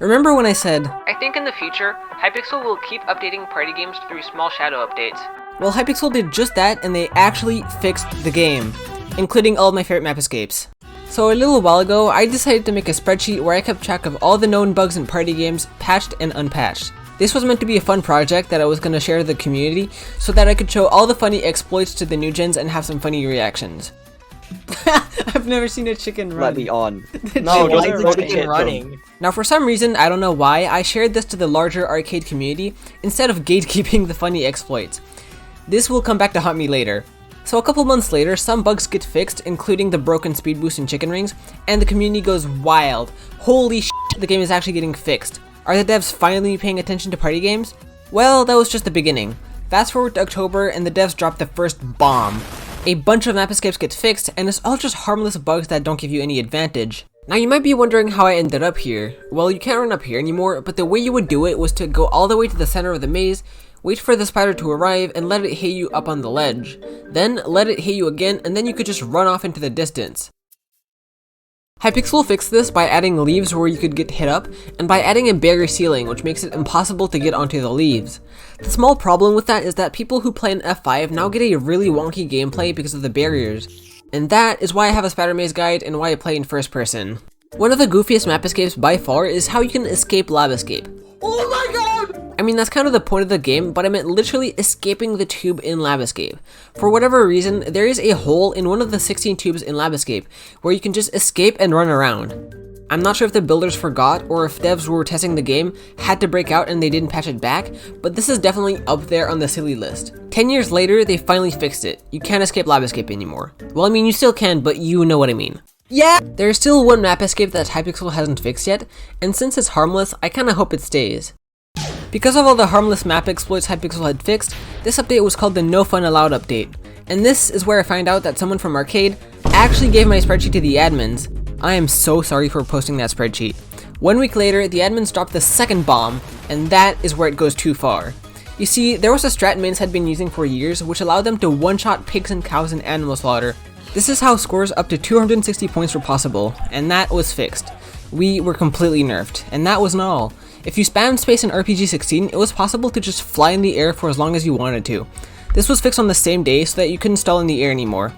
Remember when I said, I think in the future, Hypixel will keep updating party games through small shadow updates. Well, Hypixel did just that, and they actually fixed the game, including all of my favorite map escapes. So a little while ago, I decided to make a spreadsheet where I kept track of all the known bugs in party games, patched and unpatched. This was meant to be a fun project that I was going to share to the community, so that I could show all the funny exploits to the new gens and have some funny reactions. I've never seen a chicken run. Let me on. No, Don't don't throw the chicken kid running. Now for some reason, I don't know why, I shared this to the larger arcade community instead of gatekeeping the funny exploits. This will come back to haunt me later. So a couple months later, some bugs get fixed, including the broken speed boost and chicken rings, and the community goes wild. Holy shit, the game is actually getting fixed. Are the devs finally paying attention to party games? Well, that was just the beginning. Fast forward to October and the devs drop the first bomb. A bunch of map escapes get fixed, and it's all just harmless bugs that don't give you any advantage. Now you might be wondering how I ended up here. Well, you can't run up here anymore, but the way you would do it was to go all the way to the center of the maze, wait for the spider to arrive, and let it hit you up on the ledge. Then let it hit you again, and then you could just run off into the distance. Hypixel fixed this by adding leaves where you could get hit up, and by adding a barrier ceiling, which makes it impossible to get onto the leaves. The small problem with that is that people who play in F5 now get a really wonky gameplay because of the barriers. And that is why I have a spider maze guide and why I play in first person. One of the goofiest map escapes by far is how you can escape lava escape. Oh my god! I mean, that's kind of the point of the game, but I meant literally escaping the tube in Lava Escape. For whatever reason, there is a hole in one of the 16 tubes in Lava Escape where you can just escape and run around. I'm not sure if the builders forgot or if devs who were testing the game had to break out and they didn't patch it back, but this is definitely up there on the silly list. 10 years later, they finally fixed it. You can't escape Lava Escape anymore. Well, I mean, you still can, but you know what I mean. Yeah! There's still one map escape that Hypixel hasn't fixed yet, and since it's harmless, I kinda hope it stays. Because of all the harmless map exploits Hypixel had fixed, this update was called the No Fun Allowed update. And this is where I find out that someone from Arcade actually gave my spreadsheet to the admins. I am so sorry for posting that spreadsheet. 1 week later, the admins dropped the second bomb, and that is where it goes too far. You see, there was a strat mains had been using for years which allowed them to one-shot pigs and cows in animal slaughter. This is how scores up to 260 points were possible, and that was fixed. We were completely nerfed, and that wasn't all. If you spammed space in RPG 16, it was possible to just fly in the air for as long as you wanted to. This was fixed on the same day so that you couldn't stall in the air anymore.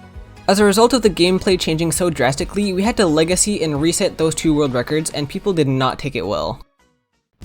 As a result of the gameplay changing so drastically, we had to legacy and reset those 2 world records, and people did not take it well.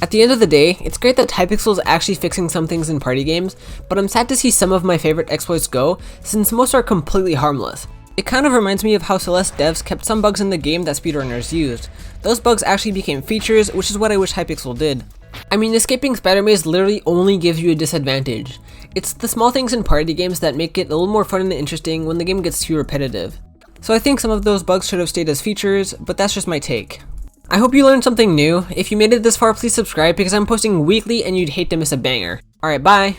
At the end of the day, it's great that Hypixel is actually fixing some things in party games, but I'm sad to see some of my favorite exploits go, since most are completely harmless. It kind of reminds me of how Celeste devs kept some bugs in the game that speedrunners used. Those bugs actually became features, which is what I wish Hypixel did. I mean, escaping Spider Maze literally only gives you a disadvantage. It's the small things in party games that make it a little more fun and interesting when the game gets too repetitive. So I think some of those bugs should have stayed as features, but that's just my take. I hope you learned something new. If you made it this far, please subscribe because I'm posting weekly and you'd hate to miss a banger. Alright, bye!